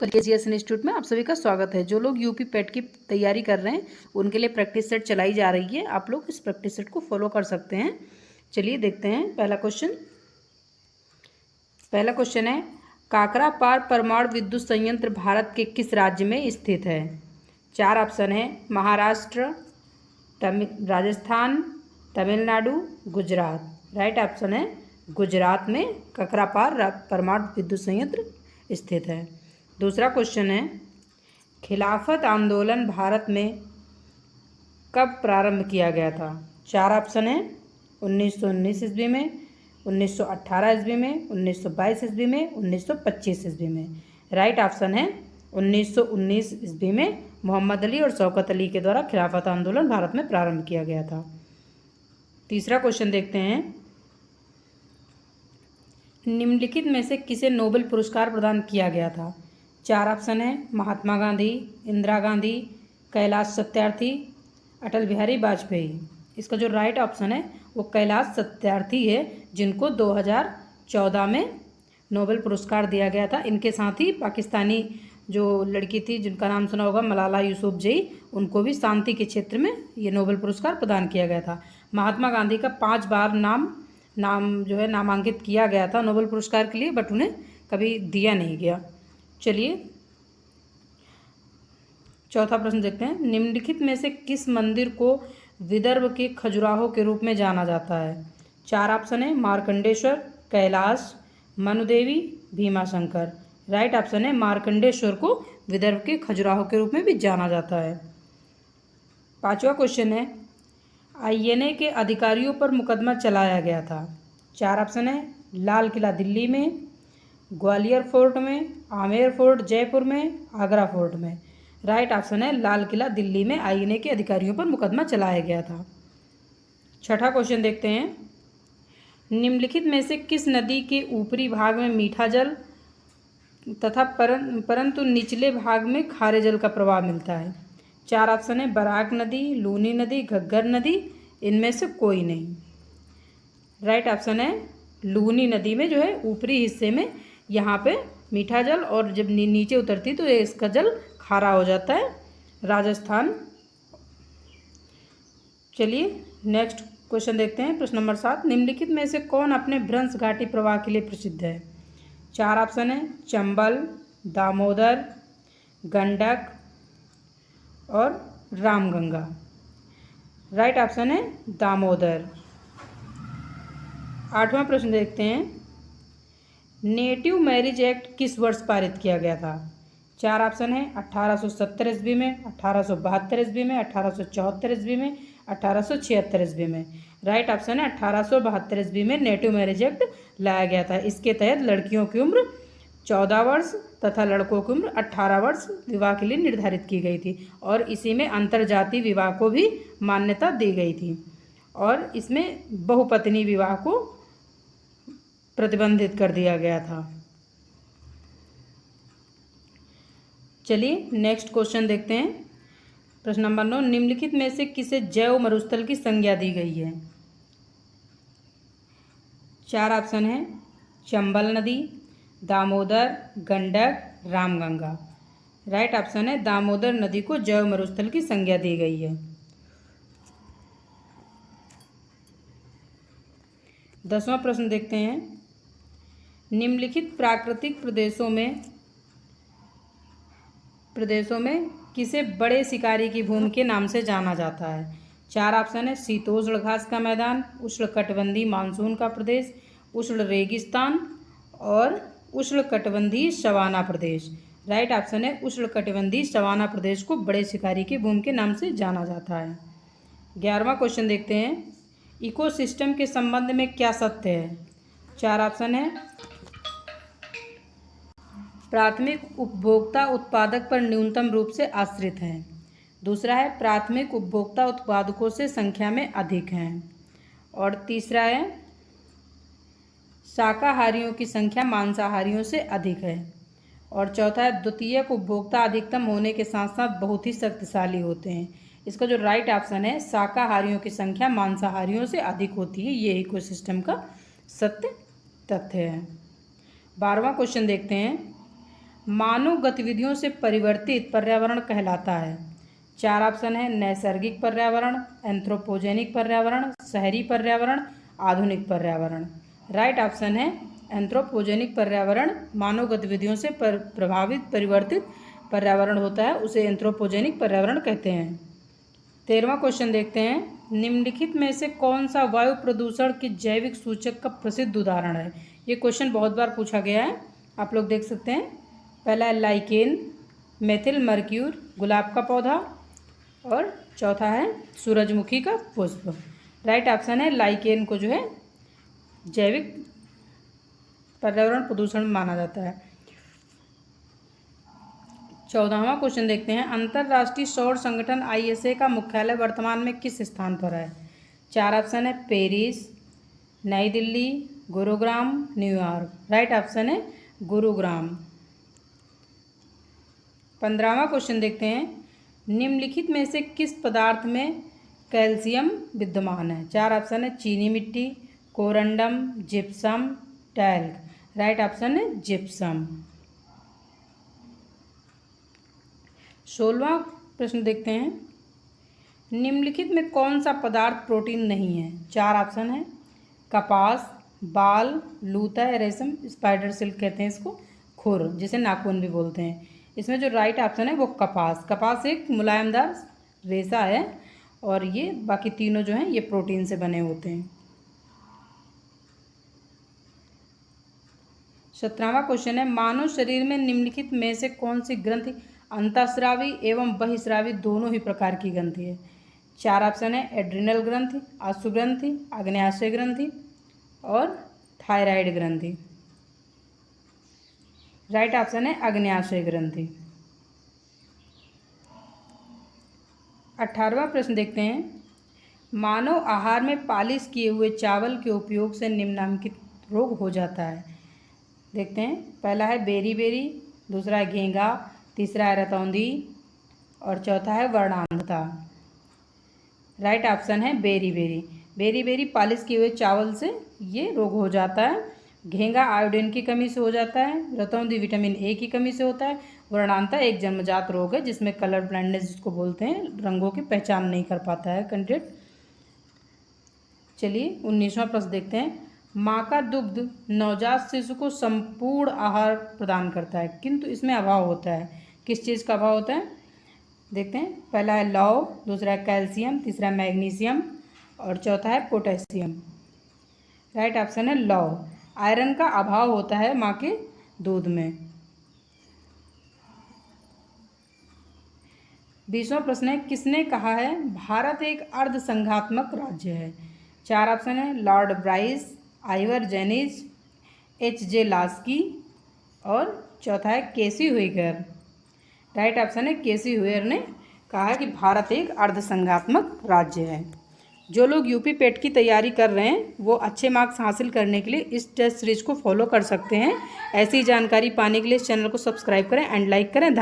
KGS institute में आप सभी का स्वागत है। जो लोग यूपी पेट की तैयारी कर रहे हैं उनके लिए प्रैक्टिस सेट चलाई जा रही है। आप लोग इस प्रैक्टिस सेट को फॉलो कर सकते हैं। चलिए देखते हैं पहला क्वेश्चन है, काकरापार परमाणु विद्युत संयंत्र भारत के किस राज्य में स्थित है? 4 ऑप्शन है, महाराष्ट्र, राजस्थान, तमिलनाडु, गुजरात। राइट ऑप्शन है गुजरात में काकरापार परमाणु विद्युत संयंत्र स्थित है। दूसरा क्वेश्चन है, खिलाफत आंदोलन भारत में कब प्रारंभ किया गया था? 4 ऑप्शन है, 1919 ईस्वी में, 1918 ईस्वी में, 1922 ईस्वी में, 1925 ईस्वी में। राइट ऑप्शन है 1919 ईस्वी में मोहम्मद अली और शौकत अली के द्वारा खिलाफत आंदोलन भारत में प्रारंभ किया गया था। तीसरा क्वेश्चन देखते हैं, निम्नलिखित में से किसे नोबेल पुरस्कार प्रदान किया गया था? 4 ऑप्शन है, महात्मा गांधी, इंदिरा गांधी, कैलाश सत्यार्थी, अटल बिहारी वाजपेयी। इसका जो राइट ऑप्शन है वो कैलाश सत्यार्थी है, जिनको 2014 में नोबेल पुरस्कार दिया गया था। इनके साथ ही पाकिस्तानी जो लड़की थी जिनका नाम सुना होगा मलाला यूसुफजई, उनको भी शांति के क्षेत्र में ये नोबेल पुरस्कार प्रदान किया गया था। महात्मा गांधी का 5 बार नाम जो है नामांकित किया गया था नोबेल पुरस्कार के लिए, बट उन्हें कभी दिया नहीं गया। चलिए चौथा प्रश्न देखते हैं, निम्नलिखित में से किस मंदिर को विदर्भ के खजुराहो के रूप में जाना जाता है? 4 ऑप्शन है, मार्कंडेश्वर, कैलाश, मनुदेवी, भीमाशंकर। राइट ऑप्शन है मार्कंडेश्वर को विदर्भ के खजुराहो के रूप में भी जाना जाता है। पांचवा क्वेश्चन है, आईएनए के अधिकारियों पर मुकदमा चलाया गया था। 4 ऑप्शन है, लाल किला दिल्ली में, ग्वालियर फोर्ट में, आमेर फोर्ट जयपुर में, आगरा फोर्ट में। राइट ऑप्शन है लाल किला दिल्ली में आईएनए के अधिकारियों पर मुकदमा चलाया गया था। छठा क्वेश्चन देखते हैं, निम्नलिखित में से किस नदी के ऊपरी भाग में मीठा जल तथा परंतु निचले भाग में खारे जल का प्रवाह मिलता है? 4 ऑप्शन है, बराक नदी, लूनी नदी, घग्गर नदी, इनमें से कोई नहीं। राइट ऑप्शन है लूनी नदी में जो है ऊपरी हिस्से में यहाँ पे मीठा जल, और जब नीचे उतरती तो इसका जल खारा हो जाता है, राजस्थान। चलिए नेक्स्ट क्वेश्चन देखते हैं, प्रश्न नंबर 7, निम्नलिखित में से कौन अपने भ्रंश घाटी प्रवाह के लिए प्रसिद्ध है? 4 ऑप्शन है, चंबल, दामोदर, गंडक और रामगंगा। राइट ऑप्शन है दामोदर। 8वां प्रश्न देखते हैं, नेटिव मैरिज एक्ट किस वर्ष पारित किया गया था? 4 ऑप्शन है, 1870 ईस्वी में, 1872 ईस्वी में, 1874 ईस्वी में, 1876 ईस्वी में। राइट ऑप्शन है 1872 ईस्वी में नेटिव मैरिज एक्ट लाया गया था। इसके तहत लड़कियों की उम्र 14 वर्ष तथा लड़कों की उम्र 18 वर्ष विवाह के लिए निर्धारित की गई थी, और इसी में अंतर्जातीय विवाह को भी मान्यता दी गई थी, और इसमें बहुपत्नी विवाह को प्रतिबंधित कर दिया गया था। चलिए नेक्स्ट क्वेश्चन देखते हैं, प्रश्न नंबर 9, निम्नलिखित में से किसे जैव मरुस्थल की संज्ञा दी गई है? 4 ऑप्शन है, चंबल नदी, दामोदर, गंडक, रामगंगा। राइट ऑप्शन है दामोदर नदी को जैव मरुस्थल की संज्ञा दी गई है। 10वां प्रश्न देखते हैं, निम्नलिखित प्राकृतिक प्रदेशों में किसे बड़े शिकारी की भूमि के नाम से जाना जाता है? 4 ऑप्शन है, शीतोष्ण घास का मैदान, उष्णकटिबंधीय मानसून का प्रदेश, उष्ण रेगिस्तान और उष्णकटिबंधीय सवाना प्रदेश। राइट ऑप्शन है उष्णकटिबंधीय सवाना प्रदेश को बड़े शिकारी की भूमि के नाम से जाना जाता है। 11वां क्वेश्चन देखते हैं, इकोसिस्टम के संबंध में क्या सत्य है? 4 ऑप्शन है, प्राथमिक उपभोक्ता उत्पादक पर न्यूनतम रूप से आश्रित हैं। दूसरा है, प्राथमिक उपभोक्ता उत्पादकों से संख्या में अधिक हैं। और तीसरा है, शाकाहारियों की संख्या मांसाहारियों से अधिक है। और चौथा है, द्वितीयक उपभोक्ता अधिकतम होने के साथ साथ बहुत ही शक्तिशाली होते हैं। इसका जो राइट ऑप्शन है, शाकाहारियों की संख्या मांसाहारियों से अधिक होती है, ये इकोसिस्टम का सत्य तथ्य है। 12वां क्वेश्चन देखते हैं, मानव गतिविधियों से परिवर्तित पर्यावरण कहलाता है? 4 ऑप्शन है। नैसर्गिक पर्यावरण, एंथ्रोपोजेनिक पर्यावरण, शहरी पर्यावरण, आधुनिक पर्यावरण। राइट ऑप्शन है एंथ्रोपोजेनिक पर्यावरण। मानव गतिविधियों से प्रभावित परिवर्तित पर्यावरण होता है, उसे एंथ्रोपोजेनिक पर्यावरण कहते हैं। 13वां क्वेश्चन देखते हैं। निम्नलिखित में से कौन सा वायु प्रदूषण के जैविक सूचक का प्रसिद्ध उदाहरण है? ये क्वेश्चन बहुत बार पूछा गया है, आप लोग देख सकते हैं। पहला है लाइकेन, मेथिल मर्क्यूर गुलाब का पौधा, और चौथा है सूरजमुखी का पुष्प। राइट ऑप्शन है लाइकेन को जो है जैविक पर्यावरण प्रदूषण माना जाता है। 14वां क्वेश्चन देखते हैं। अंतर्राष्ट्रीय सौर संगठन ISA का मुख्यालय वर्तमान में किस स्थान पर है? 4 ऑप्शन है। पेरिस, नई Delhi, Gurugram, New York. Right option है गुरुग्राम। 15वां क्वेश्चन देखते हैं। निम्नलिखित में से किस पदार्थ में कैल्शियम विद्यमान है? 4 ऑप्शन है। चीनी मिट्टी, corundum, gypsum, talc. Right option है जिप्सम। 16वां प्रश्न देखते हैं। निम्नलिखित में कौन सा पदार्थ प्रोटीन नहीं है? 4 ऑप्शन है। कपास, बाल, लूता या रेशम, स्पाइडर सिल्क कहते हैं इसको, खुर जिसे नाखून भी बोलते हैं। इसमें जो राइट ऑप्शन है वो कपास। कपास एक मुलायमदार रेशा है और ये बाकी तीनों जो हैं ये प्रोटीन से बने होते हैं। 17वां क्वेश्चन है। मानव शरीर में निम्नलिखित में से कौन सी ग्रंथि अंतःस्रावी एवं बहिस्रावी दोनों ही प्रकार की ग्रंथि है? 4 ऑप्शन है। एड्रिनल ग्रंथि, आशु ग्रंथि, आग्नेयाशय ग्रंथि और थायराइड ग्रंथि। राइट ऑप्शन है आग्नेयाशय ग्रंथि। 18वां प्रश्न देखते हैं। मानव आहार में पालिश किए हुए चावल के उपयोग से निम्नलिखित रोग हो जाता है? देखते हैं। पहला है बेरी बेरी, दूसरा है घेंघा, तीसरा है रतौंधी और चौथा है वर्णांधता। राइट ऑप्शन है berry berry. Berry berry polish किए हुए चावल से ये रोग हो जाता है। घेंघा आयोडीन की कमी से हो जाता है। रतौंधी विटामिन ए की कमी से होता है। वर्णांधता एक जन्मजात रोग है जिसमें कलर ब्लाइंडनेस जिसको बोलते हैं, रंगों की पहचान नहीं कर पाता है कैंडिडेट। चलिए 19वां प्रश्न देखते हैं। माँ का दुग्ध नवजात शिशु को संपूर्ण आहार प्रदान करता है, किंतु इसमें अभाव होता है। किस चीज़ का अभाव होता है? देखते हैं। पहला है लौह, दूसरा है कैल्शियम, तीसरा है मैग्नीशियम और चौथा है पोटेशियम। राइट ऑप्शन है लौह। आयरन का अभाव होता है माँ के दूध में। 20वां प्रश्न है। किसने कहा है भारत एक अर्धसंघात्मक राज्य है? 4 ऑप्शन है। Lord Bryce, Ivor Jennings, H.J. Laski और चौथा है केसी हुइगर। राइट ऑप्शन है केसी हुइगर ने कहा है कि भारत एक अर्धसंघात्मक राज्य है। जो लोग यूपी पेट की तैयारी कर रहे हैं वो अच्छे मार्क्स हासिल करने के लिए इस टेस्ट सीरीज को फॉलो कर सकते हैं। ऐसी जानकारी पाने के लिए इस चैनल को सब्सक्राइब करें एंड लाइक करें।